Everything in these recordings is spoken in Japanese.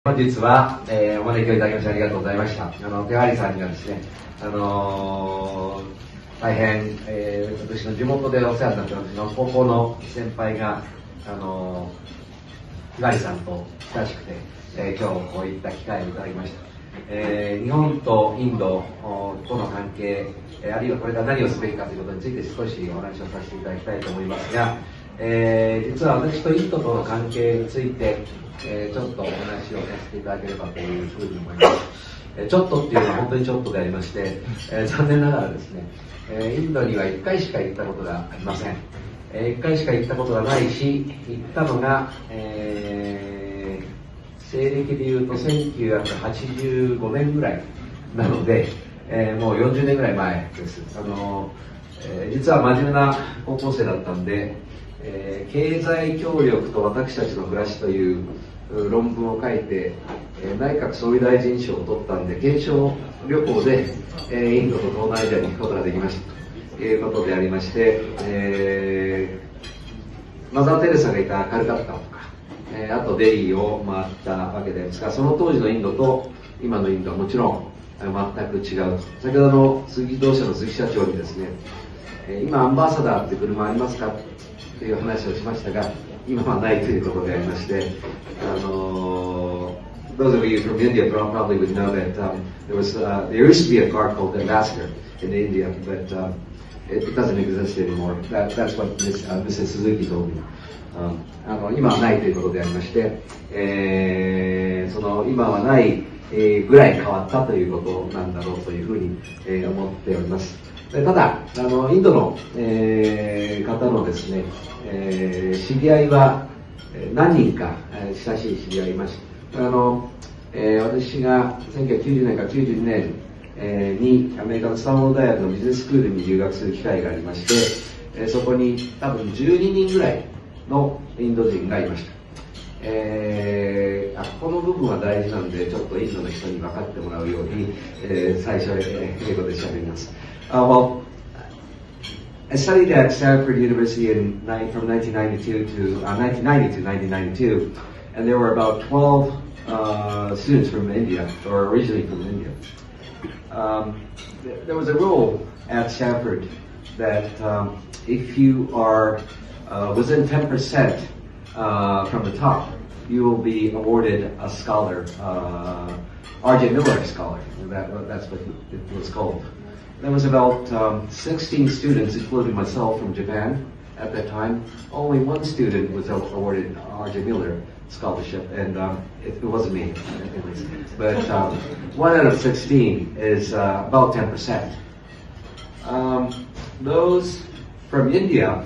本日は、お招きをいただきましてありがとうございました。Tewariさんにはですね、大変、私の地元でお世話になっている私の高校の先輩が、Tewariさんと親しくて、今日こういった機会をいただきました。日本とインドとの関係、あるいはこれから何をすべきかということについて少しお話をさせていただきたいと思いますが、実は私とインドとの関係について、ちょっとお話をさせていただければというふうに思います。ちょっとっていうのは本当にちょっとでありまして、残念ながらですね、インドには1回しか行ったことがありません。1回しか行ったことがないし、行ったのが、西暦でいうと1985年ぐらいなので、もう40年ぐらい前です。実は真面目な高校生だったんで、経済協力と私たちの暮らしという論文を書いて、内閣総理大臣賞を取ったんで、検証旅行で、インドと東南アジアに行くことができましたということでありまして、マザー・テレサがいたカルカッタとか、あとデリーを回ったわけですが、その当時のインドと今のインドはもちろん全く違う。先ほどの自動車の鈴木社長にですね、今アンバーサダーって車ありますかという話をしましたが、今はないということでありまして、those of you from India probably would know that there used to be a car called the Ambassador in India, but it doesn't exist anymore. That's what Mrs. Suzuki told me. 今はないということでありまして、その今はない、ぐらい変わったということなんだろうというふうに、思っております。ただインドの、方のですね、知り合いは何人か、親しい知り合いいました。私が1990年から92年、にアメリカのスタンフォード大学のビジネススクールに留学する機会がありまして、そこに多分12人ぐらいのインド人がいました。この部分は大事なんで、ちょっとインドの人に分かってもらうように、最初英語で喋ります。Well, I studied at Stanford University from 1992 to 1992, and there were about 12 students from India, or originally from India. There was a rule at Stanford that if you are within 10% from the top, you will be awarded a scholar, R.J. Miller Scholar. That's what it was called. There was about 16 students, including myself, from Japan at that time. Only one student was awarded R.J. Miller Scholarship, and it wasn't me, at least. But 1 out of 16 is about 10%. Those from India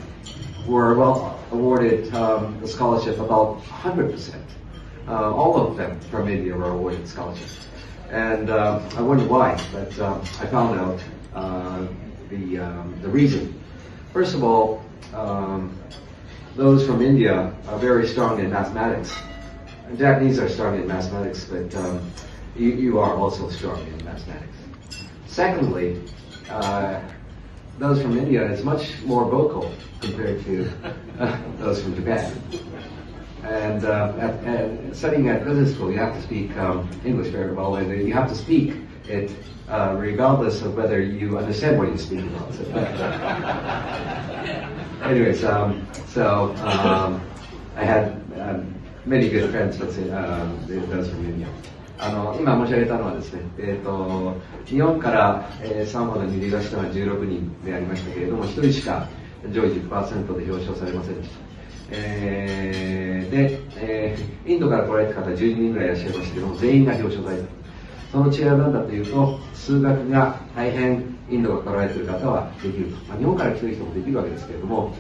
were awarded the scholarship about 100%. All of them from India were awarded scholarships. And I wondered why, but I found out the reason. First of all, those from India are very strong in mathematics. And Japanese are strong in mathematics, but you are also strong in mathematics. Secondly, those from India is much more vocal compared to those from Japan. And studying at business school, you have to speak English very well, and you have to speak it regardless of whether you understand what you speak about. Anyways, so I had many good friends, let's say, those from India. 今申し上げたのはですね、日本から、サンフォードに留学したのは16人でありましたけれども、1人しか上位 10% で表彰されませんでした。で、インドから来られた方は12人ぐらいいらっしゃいましたけども、全員が表彰された。その違いは何だというと、数学が大変インドが来られている方はできると。日本から来ている人もできるわけですけれども、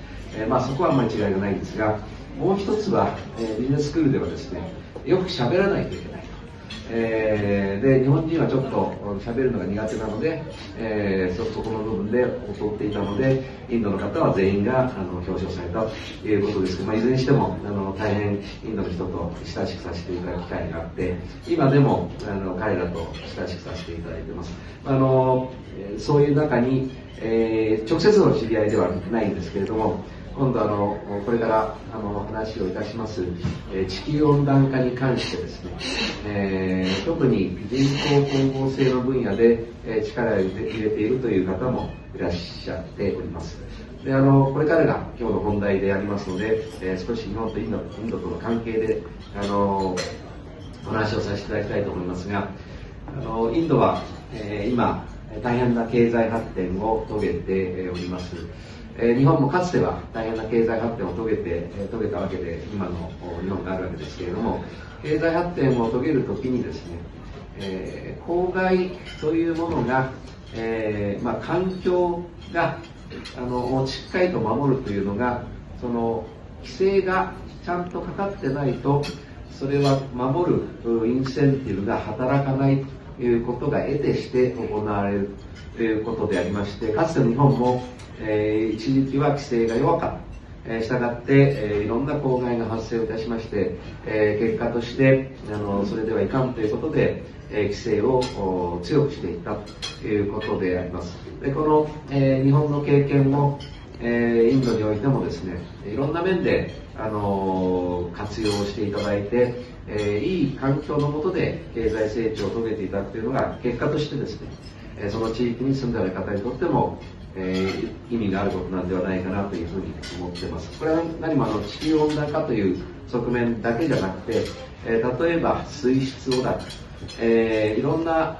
そこはあんまり違いがないんですが、もう一つは、ビジネススクールではですね、よく喋らないといけない。で、日本人はちょっと喋るのが苦手なので、そこの部分で劣っていたので、インドの方は全員が表彰されたということですけど、いずれにしても大変インドの人と親しくさせていただく機会があって、今でも彼らと親しくさせていただいています。そういう中に、直接の知り合いではないんですけれども、今度これから話をいたします、地球温暖化に関してですね、特に人口光合成の分野で、力を入れているという方もいらっしゃっております。でこれからが今日の本題でありますので、少し日本とインドとの関係でお話をさせていただきたいと思いますが、インドは、今大変な経済発展を遂げております。日本もかつては大変な経済発展を遂げたわけで、今の日本があるわけですけれども、経済発展を遂げるときにですね、公害というものが、環境がしっかりと守るというのが、その規制がちゃんとかかってないと、それは守るインセンティブが働かないということが得てして行われるということでありまして、かつての日本も一時期は規制が弱かった。したがって、いろんな公害が発生いたしまして、結果としてそれではいかんということで、規制を強くしていったということであります。でこの、日本の経験も、インドにおいてもですね、いろんな面で活用していただいて、いい環境の下で経済成長を遂げていただくというのが結果としてですね、その地域に住んである方にとっても意味があることなんではないかなというふうに思っています。これは何も地球温暖化という側面だけじゃなくて、例えば水質汚染、いろんな、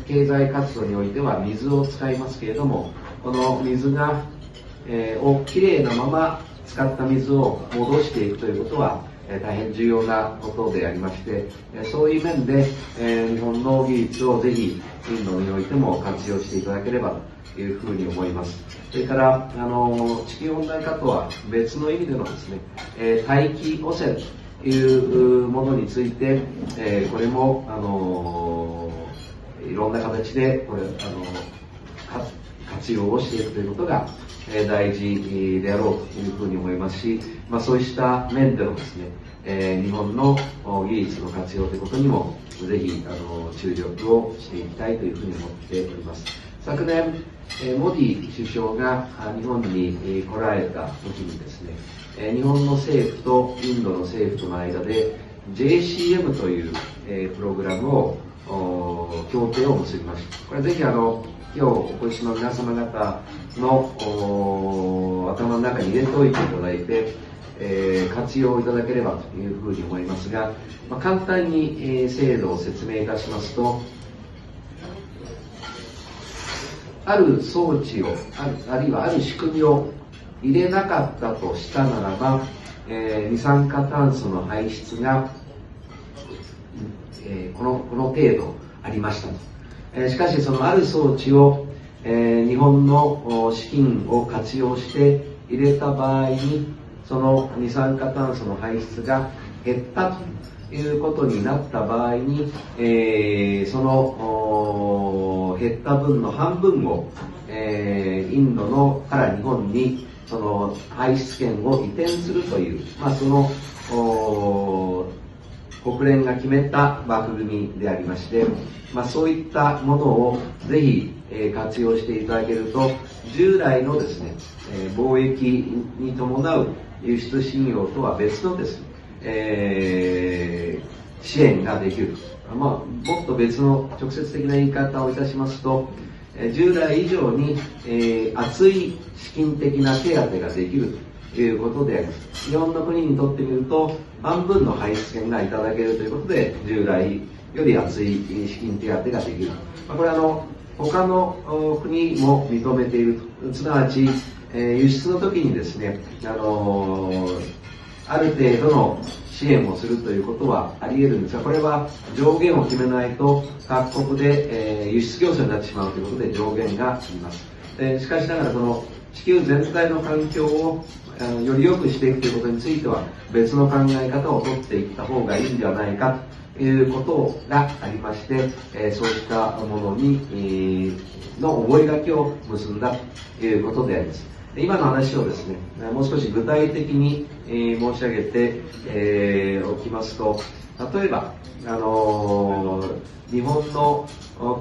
経済活動においては水を使いますけれども、この水が、きれいなまま使った水を戻していくということは、大変重要なことでありまして、そういう面で、日本の技術をぜひインドにおいても活用していただければというふうに思います。それから地球温暖化とは別の意味でのですね、大気汚染というものについて、これもいろんな形で活用をしていくということが大事であろうというふうに思いますし、そうした面でのですね、日本の技術の活用ということにもぜひ注力をしていきたいというふうに思っております。昨年モディ首相が日本に来られた時にですね、日本の政府とインドの政府との間で JCM というプログラムを協定を結びました。これぜひ今日お越しの皆様方の頭の中に入れておいていただいて、活用いただければというふうに思いますが、簡単に制度を説明いたしますと、ある装置をあるいはある仕組みを入れなかったとしたならば、二酸化炭素の排出が、この程度ありましたと。しかしそのある装置を、日本の資金を活用して入れた場合に、その二酸化炭素の排出が減ったということになった場合に、その減った分の半分を、インドから日本にその排出権を移転するという、その国連が決めた枠組みでありまして、そういったものをぜひ活用していただけると、従来のですね、貿易に伴う輸出信用とは別のですね、支援ができる。もっと別の直接的な言い方をいたしますと、従来以上に、厚い資金的な手当ができるということであります。日本の国にとってみると、半分の排出権がいただけるということで、従来より厚い資金手当ができる。これは他の国も認めていると。すなわち、輸出の時にですね、ある程度の支援をするということはあり得るんですが、これは上限を決めないと各国で、輸出競争になってしまうということで上限があります。しかしながらその地球全体の環境をより良くしていくということについては別の考え方をとっていった方がいいんではないかということがありまして、そうしたものに、の覚書を結んだということであります。今の話をですね、もう少し具体的に、申し上げて、おきますと、例えば、日本の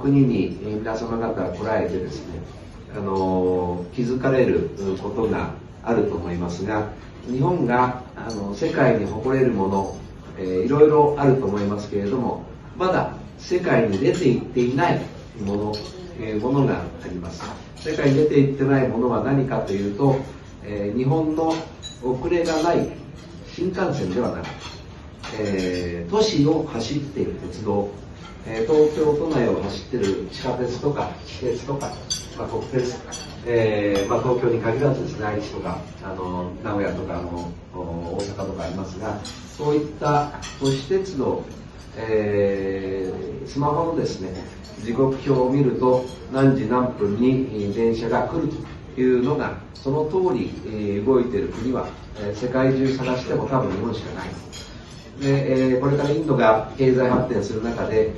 国に皆様方来られてですね、気づかれることがあると思いますが、日本が世界に誇れるもの、いろいろあると思いますけれども、まだ世界に出ていっていないものがあります。世界に出ていってないものは何かというと、日本の遅れがない新幹線ではなく、都市を走っている鉄道、東京都内を走っている地下鉄とか私鉄とか、国鉄、東京に限らずですね、愛知とか名古屋とか大阪とかありますが、そういった都市鉄道、スマホのですね、時刻表を見ると何時何分に電車が来るというのがその通り動いている国は世界中探しても多分日本しかない。で、これからインドが経済発展する中で、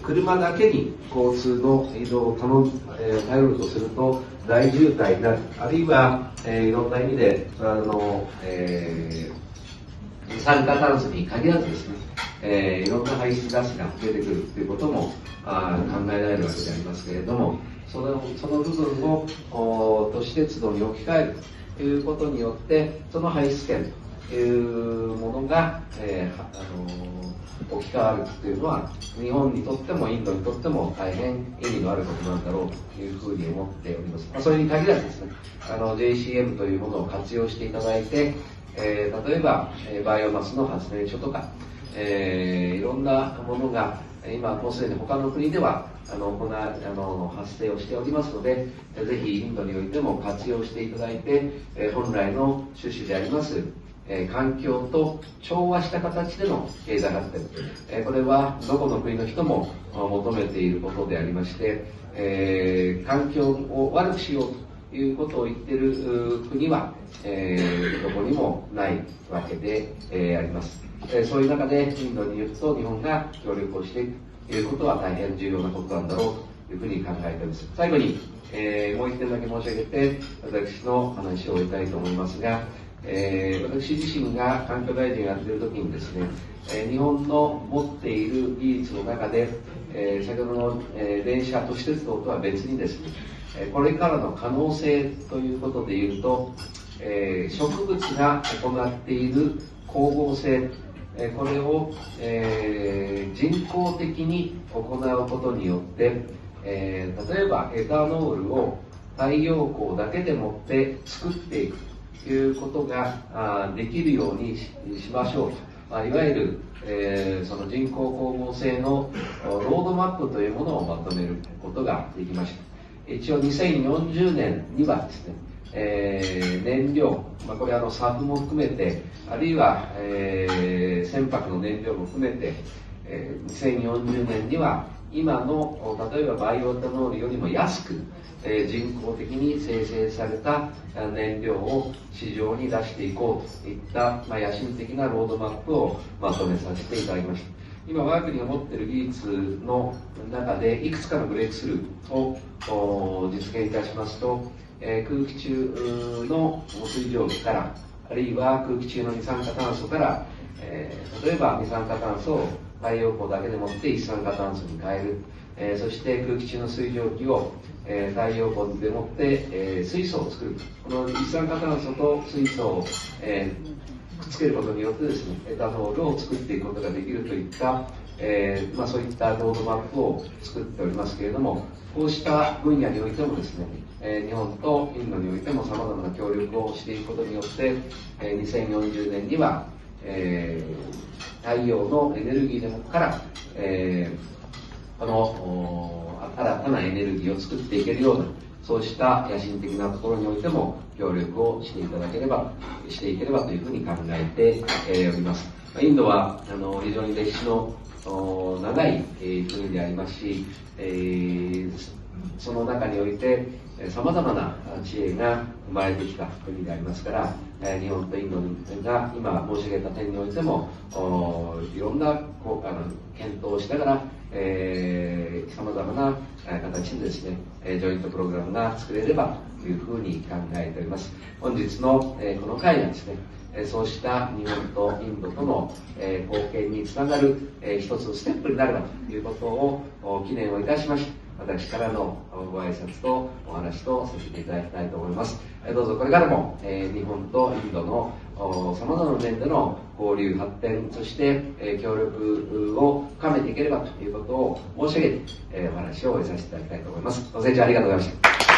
車だけに交通の移動を頼るとすると大渋滞になる、あるいはいろんな意味で二酸化炭素に限らずですね、いろんな排出ガスが出てくるということも考えられるわけでありますけれども、その部分を都市鉄道に置き換えるということによって、その排出権というものが、置き換わるというのは、日本にとってもインドにとっても大変意味のあることなんだろうというふうに思っております。それに限らずですね、JCM というものを活用していただいて、例えばバイオマスの発電所とか、いろんなものが今もうすでに他の国では発生をしておりますので、ぜひインドにおいても活用していただいて、本来の趣旨であります環境と調和した形での経済発展、これはどこの国の人も求めていることでありまして、環境を悪くしようということを言っている国は、どこにもないわけで、あります。そういう中でインドに行くと日本が協力をしていくということは大変重要なことなんだろうというふうに考えております。最後に、もう一点だけ申し上げて私の話を終えたいと思いますが、私自身が環境大臣をやっている時にですね、日本の持っている技術の中で、先ほどの、電車都市鉄道とは別にですね、これからの可能性ということでいうと、植物が行っている光合成、これを、人工的に行うことによって、例えばエタノールを太陽光だけでもって作っていくということができるように しましょうと、いわゆる、その人工光合成のロードマップというものをまとめることができました。一応2040年にはですね、燃料、これSAFも含めて、あるいは、船舶の燃料も含めて、2040年には今の例えばバイオエタノールよりも安く、人工的に生成された燃料を市場に出していこうといった、野心的なロードマップをまとめさせていただきました。今我が国が持っている技術の中でいくつかのブレイクスルーを実現いたしますと、空気中の水蒸気から、あるいは空気中の二酸化炭素から、例えば二酸化炭素を太陽光だけでもって一酸化炭素に変える、そして空気中の水蒸気を、太陽光でもって、水素を作る。この一酸化炭素と水素を、くっつけることによってですね、エタノールを作っていくことができるといった、そういったロードマップを作っておりますけれども、こうした分野においてもですね、日本とインドにおいてもさまざまな協力をしていくことによって、2040年には、太陽のエネルギーから、この新たなエネルギーを作っていけるような、そうした野心的なところにおいても協力をしていただければ、していければというふうに考えて、おります。インドは非常に歴史の長い国でありますし、その中においてさまざまな知恵が生まれてきた国でありますから、日本とインドが今申し上げた点においてもいろんな検討をしながらさまざまな形でですね、ジョイントプログラムが作れればというふうに考えております。本日のこの会がですね、そうした日本とインドとの貢献につながる一つのステップになればということを記念をいたしまして、私からのご挨拶とお話とさせていただきたいと思います。どうぞこれからも日本とインドのさまざまな面での交流発展、そして協力を深めていければということを申し上げてお話を終えさせていただきたいと思います。ご清聴ありがとうございました。